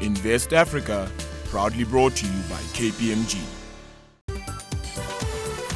Invest Africa, proudly brought to you by KPMG.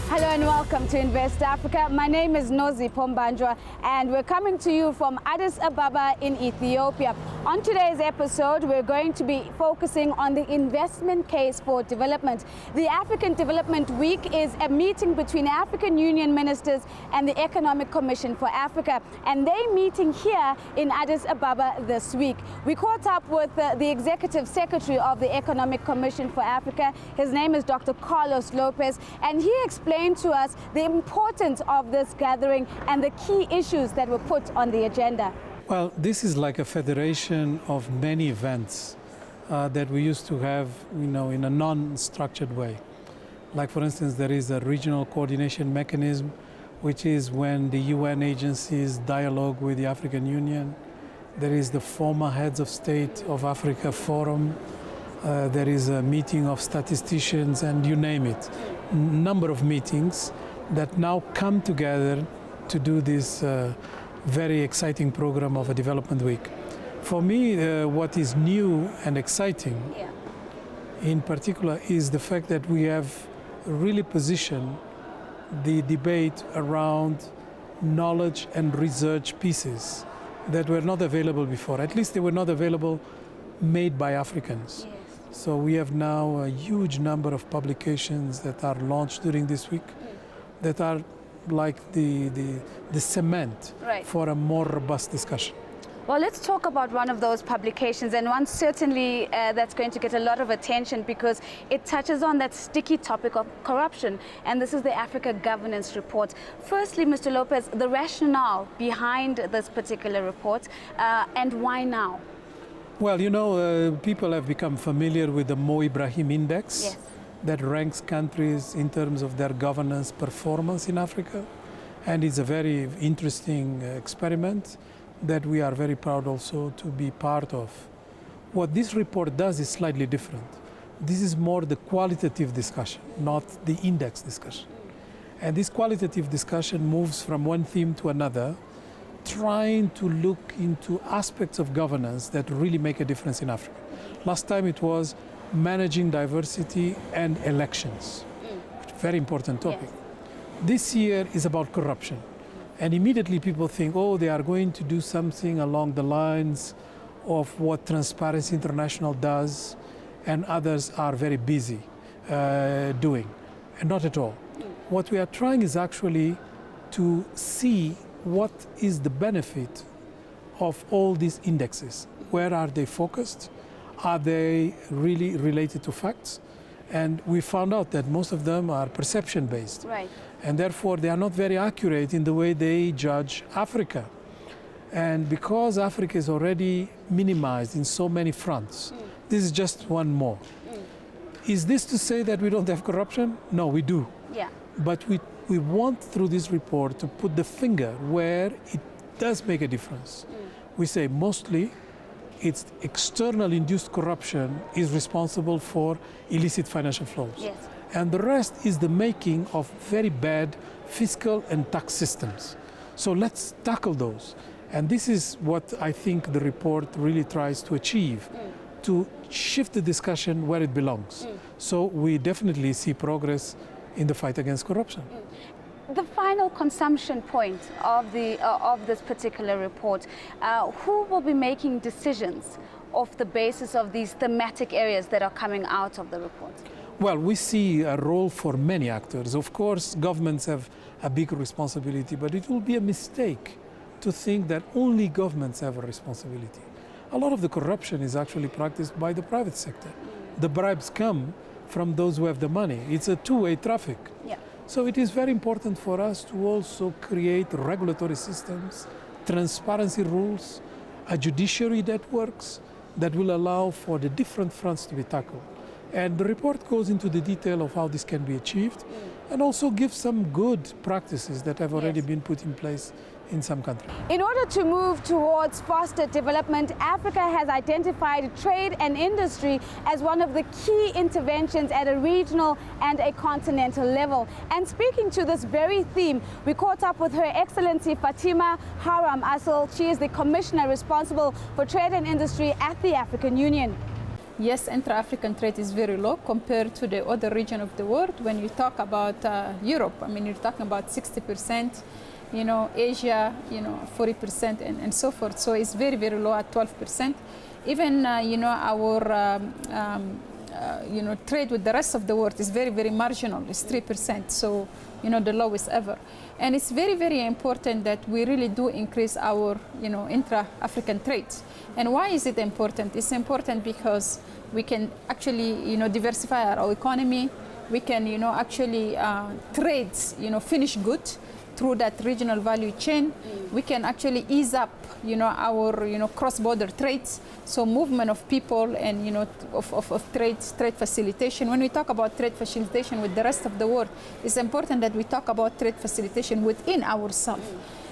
Hello and welcome to Invest Africa. My name is Nozi Pombanjwa and we're coming to you from Addis Ababa in Ethiopia. On today's episode, we're going to be focusing on the investment case for development. The African Development Week is a meeting between African Union ministers and the Economic Commission for Africa, and they're meeting here in Addis Ababa this week. We caught up with the Executive Secretary of the Economic Commission for Africa. His name is Dr. Carlos Lopez, and he explained to us the importance of this gathering and the key issues that were put on the agenda. Well, this is like a federation of many events that we used to have, in a non-structured way. Like, for instance, there is a regional coordination mechanism, which is when the UN agencies dialogue with the African Union. There is the former heads of state of Africa forum. There is a meeting of statisticians, and you name it. Number of meetings that now come together to do this very exciting program of a development week. For me, what is new and exciting in particular is the fact that we have really positioned the debate around knowledge and research pieces that were not available before. At least they were not available made by Africans. Yes. So we have now a huge number of publications that are launched during this week that are like the cement for a more robust discussion. Well, let's talk about one of those publications, and one certainly that's going to get a lot of attention because it touches on that sticky topic of corruption, and this is the Africa Governance Report. Firstly, Mr. Lopez, the rationale behind this particular report and why now? Well, people have become familiar with the Mo Ibrahim Index that ranks countries in terms of their governance performance in Africa. And it's a very interesting experiment that we are very proud also to be part of. What this report does is slightly different. This is more the qualitative discussion, not the index discussion. And this qualitative discussion moves from one theme to another, trying to look into aspects of governance that really make a difference in Africa. Last time it was managing diversity and elections, very important topic. Yes. This year is about corruption. And immediately people think, they are going to do something along the lines of what Transparency International does and others are very busy doing. And not at all. What we are trying is actually to see what is the benefit of all these indexes. Where are they focused? Are they really related to facts? And we found out that most of them are perception-based. Right. And therefore, they are not very accurate in the way they judge Africa. And because Africa is already minimized in so many fronts, this is just one more. Is this to say that we don't have corruption? No, we do. Yeah. But we want, through this report, to put the finger where it does make a difference. We say mostly it's external induced corruption is responsible for illicit financial flows. Yes. And the rest is the making of very bad fiscal and tax systems. So let's tackle those. And this is what I think the report really tries to achieve, to shift the discussion where it belongs. So we definitely see progress in the fight against corruption. The final consumption point of this particular report, who will be making decisions off the basis of these thematic areas that are coming out of the report? Well, we see a role for many actors. Of course, governments have a big responsibility, but it will be a mistake to think that only governments have a responsibility. A lot of the corruption is actually practiced by the private sector. The bribes come from those who have the money. It's a two-way traffic. Yeah. So it is very important for us to also create regulatory systems, transparency rules, a judiciary that works, that will allow for the different fronts to be tackled. And the report goes into the detail of how this can be achieved and also gives some good practices that have already been put in place in some countries. In order to move towards faster development, Africa has identified trade and industry as one of the key interventions at a regional and a continental level. And speaking to this very theme, we caught up with Her Excellency Fatima Haram Asel. She is the Commissioner responsible for trade and industry at the African Union. yes, intra-African trade is very low compared to the other region of the world. When you talk about Europe, I mean, you're talking about 60%, you know, Asia, you know, 40% and so forth. So it's very, very low at 12%. Even, you know, our, you know, trade with the rest of the world is very, very marginal. It's 3%. So, you know, the lowest ever. And it's very, very important that we really do increase our, you know, intra-African trade. And why is it important? It's important because we can actually, you know, diversify our economy. We can, you know, actually trade, you know, finished goods through that regional value chain. We can actually ease up, you know, our, you know, cross-border trades. So movement of people and, you know, of trade facilitation. When we talk about trade facilitation with the rest of the world, it's important that we talk about trade facilitation within ourselves.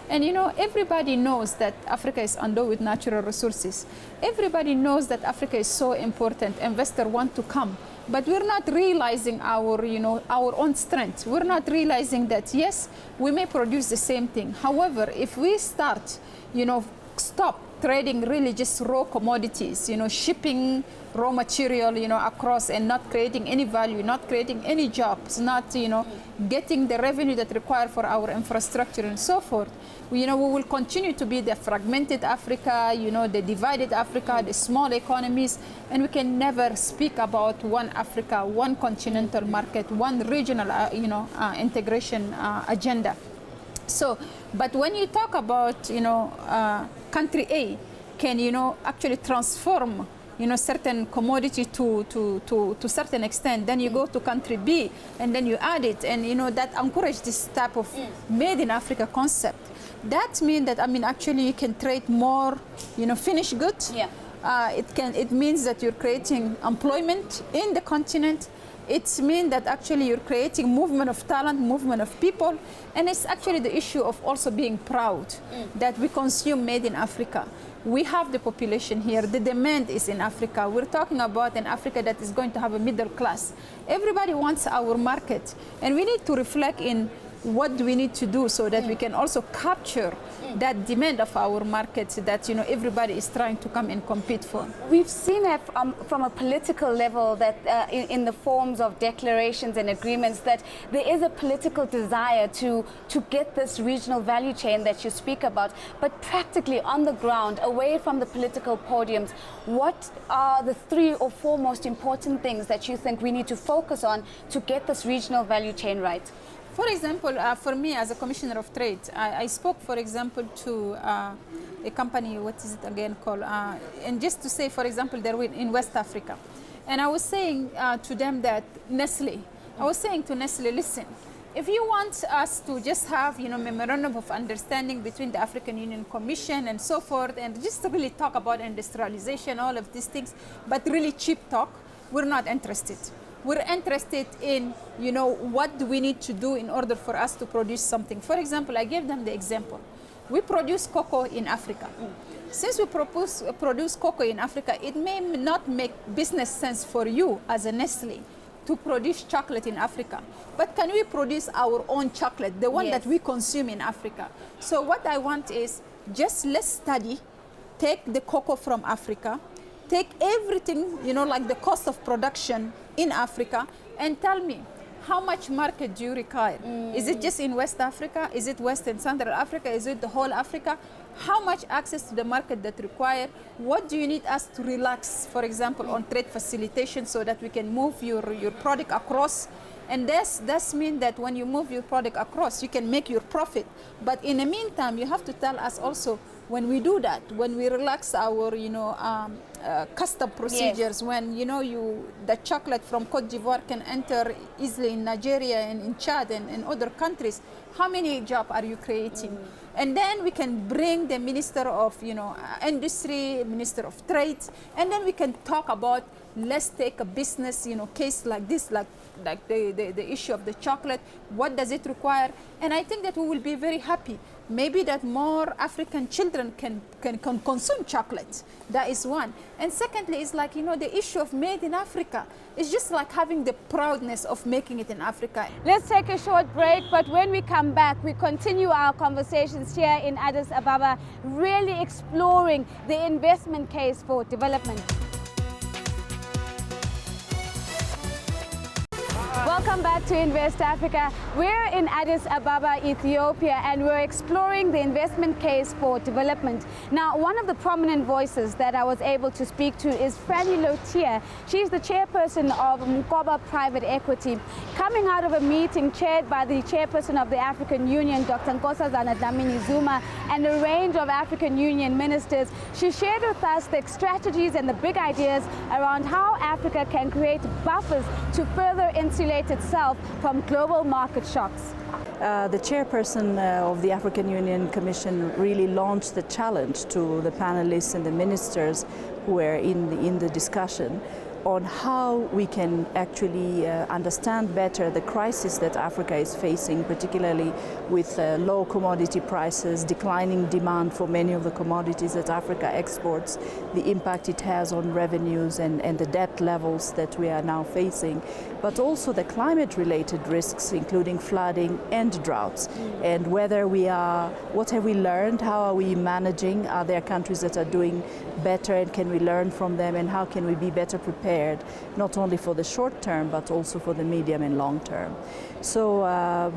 And you know, everybody knows that Africa is endowed with natural resources. Everybody knows that Africa is so important. Investors want to come. But we're not realizing our, you know, our own strength. We're not realizing that, yes, we may produce the same thing. However, if we start, you know, stop trading really just raw commodities, you know, shipping raw material, you know, across and not creating any value, not creating any jobs, not, you know, getting the revenue that required for our infrastructure and so forth, you know, we will continue to be the fragmented Africa, you know, the divided Africa, the small economies, and we can never speak about one Africa, one continental market, one regional, you know, integration agenda. So, but when you talk about, you know, country A can, you know, actually transform, you know, certain commodity to certain extent, then you go to country B and then you add it, and, you know, that encourage this type of made in Africa concept. That means that, I mean, actually you can trade more, you know, finished goods. Yeah. It means that you're creating employment in the continent. It means that actually you're creating movement of talent, movement of people, and it's actually the issue of also being proud that we consume made in Africa. We have the population here. The demand is in Africa. We're talking about an Africa that is going to have a middle class. Everybody wants our market, and we need to reflect in what do we need to do so that we can also capture that demand of our markets that, you know, everybody is trying to come and compete for. We've seen it from a political level that in the forms of declarations and agreements that there is a political desire to get this regional value chain that you speak about. But practically on the ground, away from the political podiums, what are the 3 or 4 most important things that you think we need to focus on to get this regional value chain right? For example, for me as a Commissioner of Trade, I spoke, for example, to a company, what is it again called? And just to say, for example, they're in West Africa. And I was saying to them that Nestle, I was saying to Nestle, listen, if you want us to just have, you know, memorandum of understanding between the African Union Commission and so forth, and just to really talk about industrialization, all of these things, but really cheap talk, we're not interested. We're interested in, you know, what do we need to do in order for us to produce something. For example, I gave them the example. We produce cocoa in Africa. Since we produce cocoa in Africa, it may not make business sense for you as a Nestle to produce chocolate in Africa. But can we produce our own chocolate, the one that we consume in Africa? So what I want is just let's study, take the cocoa from Africa, take everything, you know, like the cost of production in Africa, and tell me, how much market do you require? Is it just in West Africa? Is it West and Central Africa? Is it the whole Africa? How much access to the market that require? What do you need us to relax, for example, on trade facilitation so that we can move your product across? And that's mean that when you move your product across, you can make your profit. But in the meantime, you have to tell us also, when we do that, when we relax our, you know, custom procedures, when, you know, the chocolate from Cote d'Ivoire can enter easily in Nigeria and in Chad and in other countries, how many jobs are you creating? And then we can bring the Minister of, you know, Industry, Minister of Trade, and then we can talk about, let's take a business, you know, case like this, like the issue of the chocolate. What does it require? And I think that we will be very happy. Maybe that more African children can consume chocolate. That is one. And secondly, it's like, you know, the issue of made in Africa. It's just like having the proudness of making it in Africa. Let's take a short break, but when we come back, we continue our conversations here in Addis Ababa, really exploring the investment case for development. Welcome back to Invest Africa. We're in Addis Ababa, Ethiopia, and we're exploring the investment case for development. Now, one of the prominent voices that I was able to speak to is Franny Lotier. She's the chairperson of Mkoba Private Equity. Coming out of a meeting chaired by the chairperson of the African Union, Dr. Nkosazana Dlamini-Zuma, and a range of African Union ministers, she shared with us the strategies and the big ideas around how Africa can create buffers to further insulate itself from global market shocks. The chairperson of the African Union Commission really launched the challenge to the panelists and the ministers who were in the discussion on how we can actually understand better the crisis that Africa is facing, particularly with low commodity prices, declining demand for many of the commodities that Africa exports, the impact it has on revenues and the debt levels that we are now facing, but also the climate-related risks, including flooding and droughts, and whether what have we learned, how are we managing, are there countries that are doing better and can we learn from them, and how can we be better prepared, not only for the short term, but also for the medium and long term. So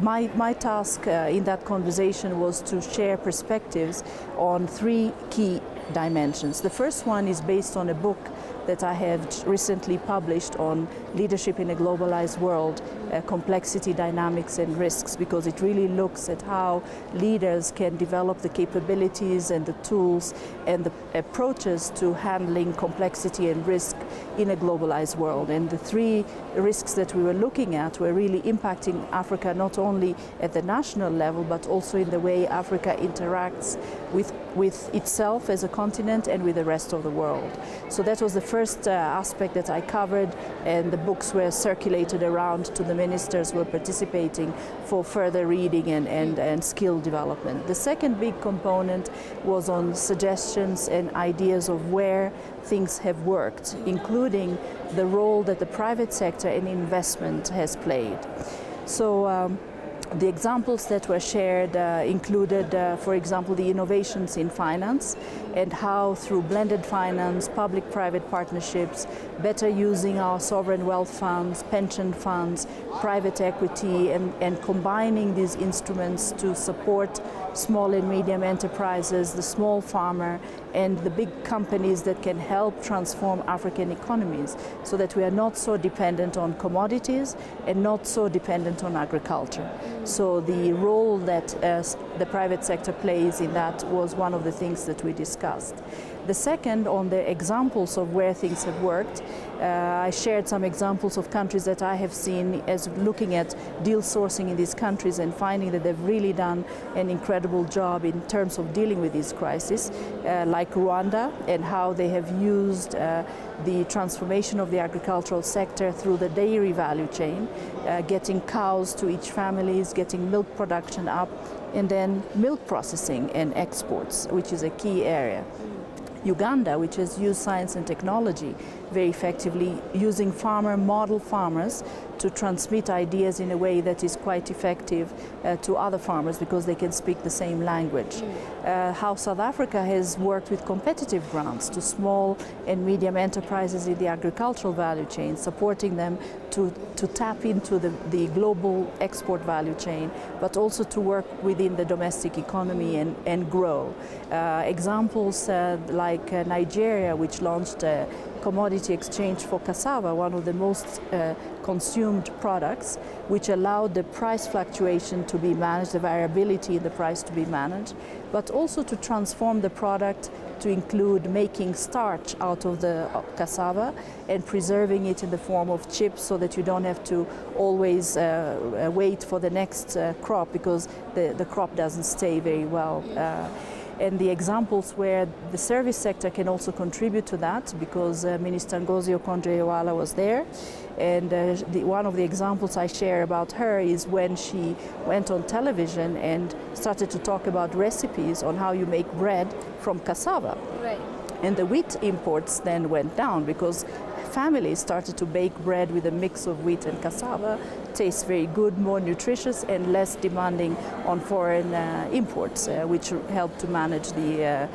my task in that conversation was to share perspectives on three key dimensions. The first one is based on a book that I have recently published on leadership in a globalized world, complexity, dynamics and risks, because it really looks at how leaders can develop the capabilities and the tools and the approaches to handling complexity and risk in a globalized world. And the three risks that we were looking at were really impacting Africa not only at the national level, but also in the way Africa interacts with itself as a continent and with the rest of the world. So that was the first aspect that I covered, and the books were circulated around to the ministers who were participating for further reading and skill development. The second big component was on suggestions and ideas of where things have worked, including the role that the private sector and investment has played. So the examples that were shared included, for example, the innovations in finance and how through blended finance, public-private partnerships, better using our sovereign wealth funds, pension funds, private equity, and combining these instruments to support small and medium enterprises, the small farmer, and the big companies that can help transform African economies so that we are not so dependent on commodities and not so dependent on agriculture. So the role that the private sector plays in that was one of the things that we discussed. The second, on the examples of where things have worked, I shared some examples of countries that I have seen as looking at deal sourcing in these countries and finding that they've really done an incredible job in terms of dealing with these crises, like Rwanda, and how they have used the transformation of the agricultural sector through the dairy value chain, getting cows to each families, getting milk production up, and then milk processing and exports, which is a key area. Uganda, which has used science and technology very effectively, using model farmers to transmit ideas in a way that is quite effective to other farmers because they can speak the same language. How South Africa has worked with competitive grants to small and medium enterprises in the agricultural value chain, supporting them to tap into the global export value chain, but also to work within the domestic economy and grow. Examples like Nigeria, which launched a commodity exchange for cassava, one of the most consumed products, which allowed the price fluctuation to be managed, the variability in the price to be managed, but also to transform the product to include making starch out of the cassava and preserving it in the form of chips so that you don't have to always wait for the next crop because the crop doesn't stay very well. And the examples where the service sector can also contribute to that, because Minister Ngozi Okonjo-Iweala was there. And one of the examples I share about her is when she went on television and started to talk about recipes on how you make bread from cassava. Right. And the wheat imports then went down because families started to bake bread with a mix of wheat and cassava. Tastes very good, more nutritious, and less demanding on foreign imports, which helped to manage the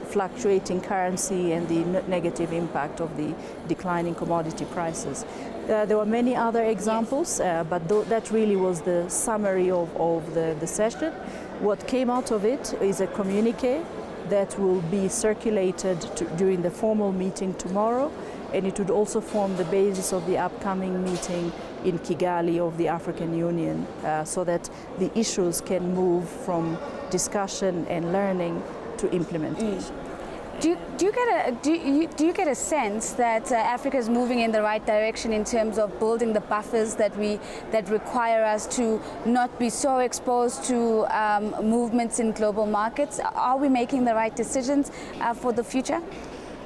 fluctuating currency and the negative impact of the declining commodity prices. There were many other examples, but that really was the summary of the session. What came out of it is a communique that will be circulated during the formal meeting tomorrow, and it would also form the basis of the upcoming meeting in Kigali of the African Union, so that the issues can move from discussion and learning to implementation. Do you get a sense that Africa is moving in the right direction in terms of building the buffers that require us to not be so exposed to movements in global markets? Are we making the right decisions for the future?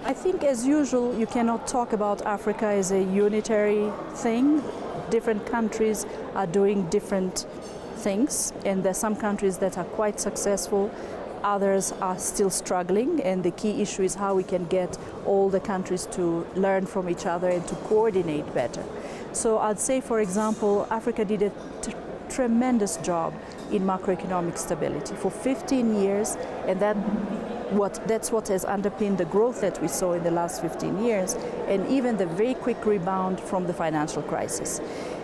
I think, as usual, you cannot talk about Africa as a unitary thing. Different countries are doing different things, and there are some countries that are quite successful. Others are still struggling, and the key issue is how we can get all the countries to learn from each other and to coordinate better. So I'd say, for example, Africa did a tremendous job in macroeconomic stability for 15 years, and that's what has underpinned the growth that we saw in the last 15 years, and even the very quick rebound from the financial crisis.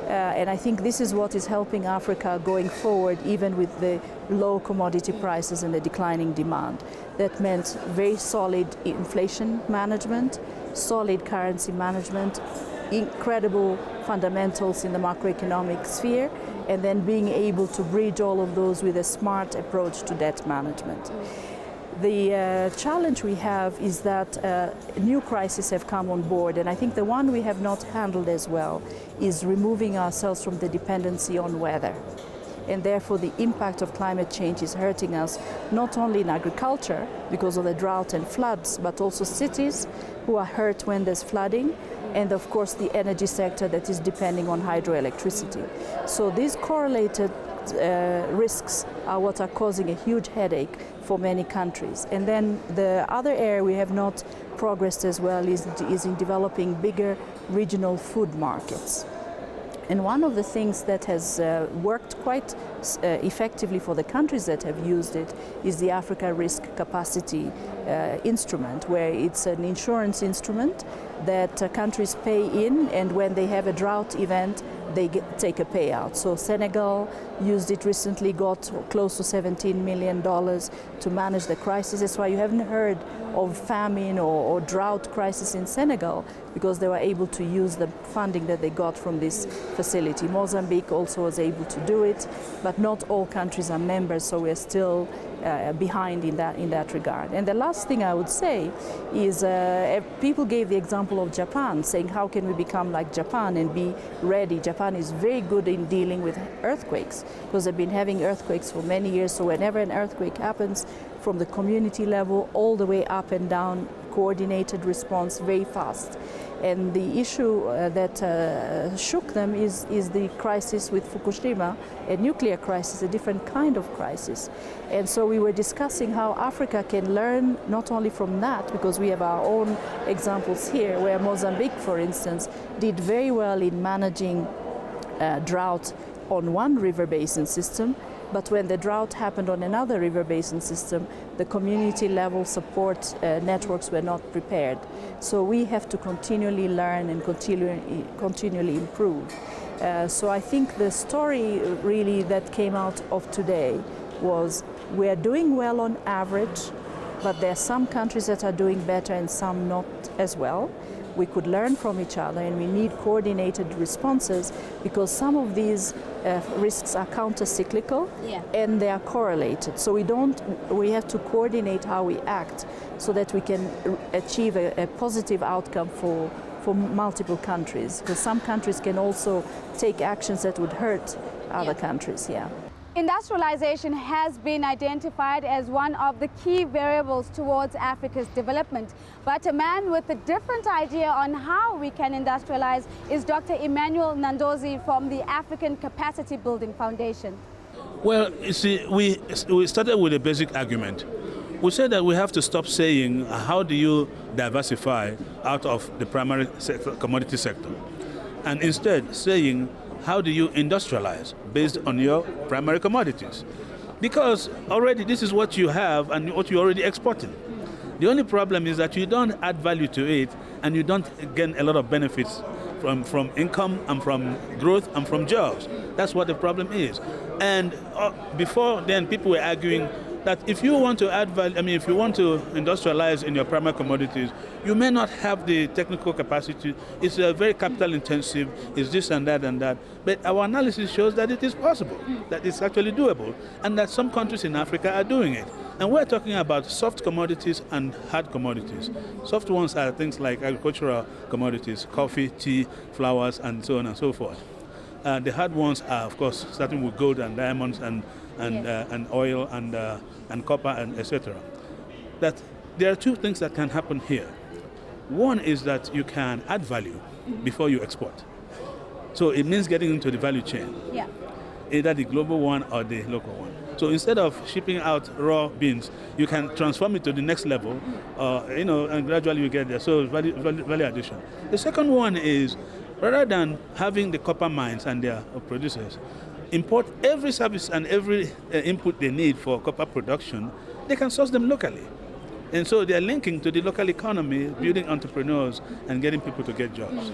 And I think this is what is helping Africa going forward, even with the low commodity prices and the declining demand. That meant very solid inflation management, solid currency management, incredible fundamentals in the macroeconomic sphere, and then being able to bridge all of those with a smart approach to debt management. The challenge we have is that new crises have come on board, and I think the one we have not handled as well is removing ourselves from the dependency on weather. And therefore the impact of climate change is hurting us, not only in agriculture because of the drought and floods, but also cities who are hurt when there's flooding, and of course the energy sector that is depending on hydroelectricity. So these correlated risks are what are causing a huge headache for many countries. And then the other area we have not progressed as well is in developing bigger regional food markets. And one of the things that has worked quite effectively for the countries that have used it is the Africa Risk Capacity instrument, where it's an insurance instrument that countries pay in, and when they have a drought event, they take a payout. So Senegal used it recently, got close to $17 million to manage the crisis. That's why you haven't heard of famine or drought crisis in Senegal, because they were able to use the funding that they got from this facility. Mozambique also was able to do it, but not all countries are members, so we're still behind in that regard. And the last thing I would say is people gave the example of Japan, saying how can we become like Japan and be ready. Japan is very good in dealing with earthquakes because they've been having earthquakes for many years, so whenever an earthquake happens, from the community level all the way up and down, coordinated response very fast. And the issue that shook them is the crisis with Fukushima, a nuclear crisis, a different kind of crisis. And so we were discussing how Africa can learn not only from that, because we have our own examples here, where Mozambique, for instance, did very well in managing drought on one river basin system, but when the drought happened on another river basin system, the community level support networks were not prepared. So we have to continually learn and continually improve. So I think the story really that came out of today was we are doing well on average, but there are some countries that are doing better and some not as well. We could learn from each other, and we need coordinated responses because some of these risks are counter-cyclical, and they are correlated. So we have to coordinate how we act so that we can achieve a positive outcome for multiple countries, because some countries can also take actions that would hurt other countries. Industrialization has been identified as one of the key variables towards Africa's development. But a man with a different idea on how we can industrialize is Dr. Emmanuel Nandozi from the African Capacity Building Foundation. Well, you see, we started with a basic argument. we say that we have to stop saying, how do you diversify out of the primary sector, commodity sector? And instead saying, how do you industrialize based on your primary commodities? Because already this is what you have and what you're already exporting. The only problem is that you don't add value to it and you don't gain a lot of benefits from income and from growth and from jobs. That's what the problem is. And before then, people were arguing that if you want to add value, if you want to industrialize in your primary commodities, you may not have the technical capacity. It's very capital intensive, it's this and that and that. But our analysis shows that it is possible, that it's actually doable, and that some countries in Africa are doing it. And we're talking about soft commodities and hard commodities. Soft ones are things like agricultural commodities, coffee, tea, flowers, and so on and so forth. The hard ones are, of course, starting with gold and diamonds and oil and copper and etc. That there are two things that can happen here. One is that you can add value before you export. So it means getting into the value chain, either the global one or the local one. So instead of shipping out raw beans, you can transform it to the next level, and gradually you get there. So value addition. The second one is, rather than having the copper mines and their producers import every service and every input they need for copper production, they can source them locally. And so they're linking to the local economy, building entrepreneurs and getting people to get jobs.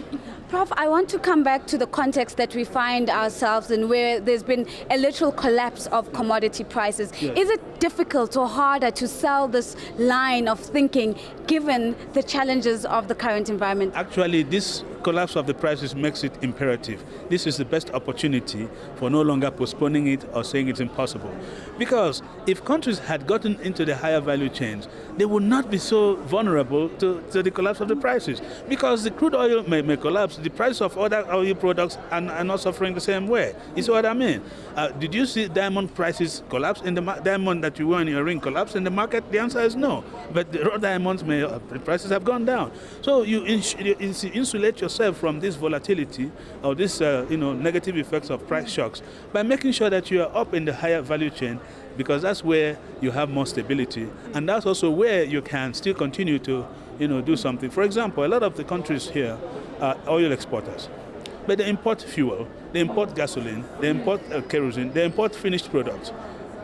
Prof, I want to come back to the context that we find ourselves in, where there's been a literal collapse of commodity prices. Yes. Is it difficult or harder to sell this line of thinking given the challenges of the current environment? Actually, this collapse of the prices makes it imperative. This is the best opportunity for no longer postponing it or saying it's impossible. Because if countries had gotten into the higher value chains, they would not be so vulnerable to the collapse of the prices. Because the crude oil may collapse, the price of other oil products are not suffering the same way. You see what I mean? Did you see diamond prices collapse in the diamond that you wear in your ring collapse in the market? The answer is no. But the raw diamonds the prices have gone down. So you insulate yourself from this volatility or this negative effects of price shocks by making sure that you are up in the higher value chain, because that's where you have more stability, and that's also where you can still continue to do something. For example, a lot of the countries here are oil exporters, but they import fuel, they import gasoline, they import kerosene, they import finished products.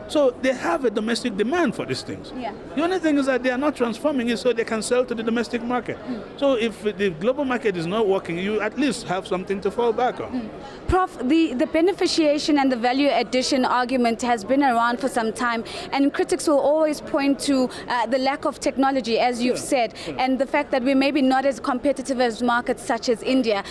So they have a domestic demand for these things. Yeah. The only thing is that they are not transforming it so they can sell to the domestic market. So if the global market is not working, you at least have something to fall back on. Prof, the beneficiation and the value addition argument has been around for some time, and critics will always point to the lack of technology, as you've said, and the fact that we're maybe not as competitive as markets such as India.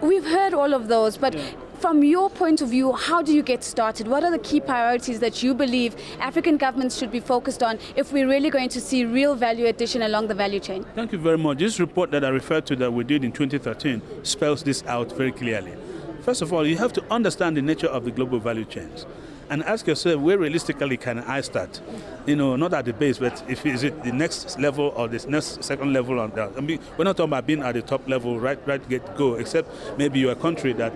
We've heard all of those, but from your point of view, how do you get started? What are the key priorities that you believe African governments should be focused on if we're really going to see real value addition along the value chain? Thank you very much. This report that I referred to that we did in 2013 spells this out very clearly. First of all, you have to understand the nature of the global value chains and ask yourself, where realistically can I start? Not at the base, but is it the next level or this next second level on that? We're not talking about being at the top level, right get go, except maybe you're a country that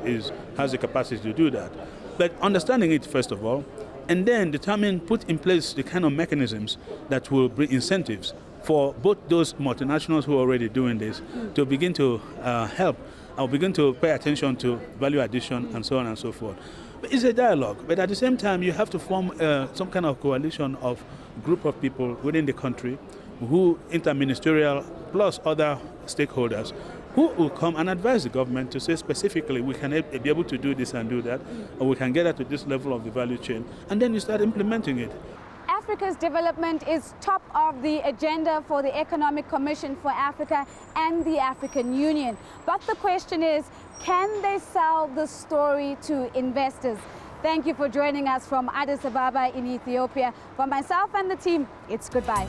has the capacity to do that. But understanding it, first of all, and then put in place the kind of mechanisms that will bring incentives for both those multinationals who are already doing this to begin to help or begin to pay attention to value addition and so on and so forth. It's a dialogue, but at the same time, you have to form some kind of coalition of group of people within the country, who interministerial plus other stakeholders, who will come and advise the government to say specifically, we can be able to do this and do that, or we can get at this level of the value chain, and then you start implementing it. Africa's development is top of the agenda for the Economic Commission for Africa and the African Union. But the question is, can they sell the story to investors? Thank you for joining us from Addis Ababa in Ethiopia. For myself and the team, it's goodbye.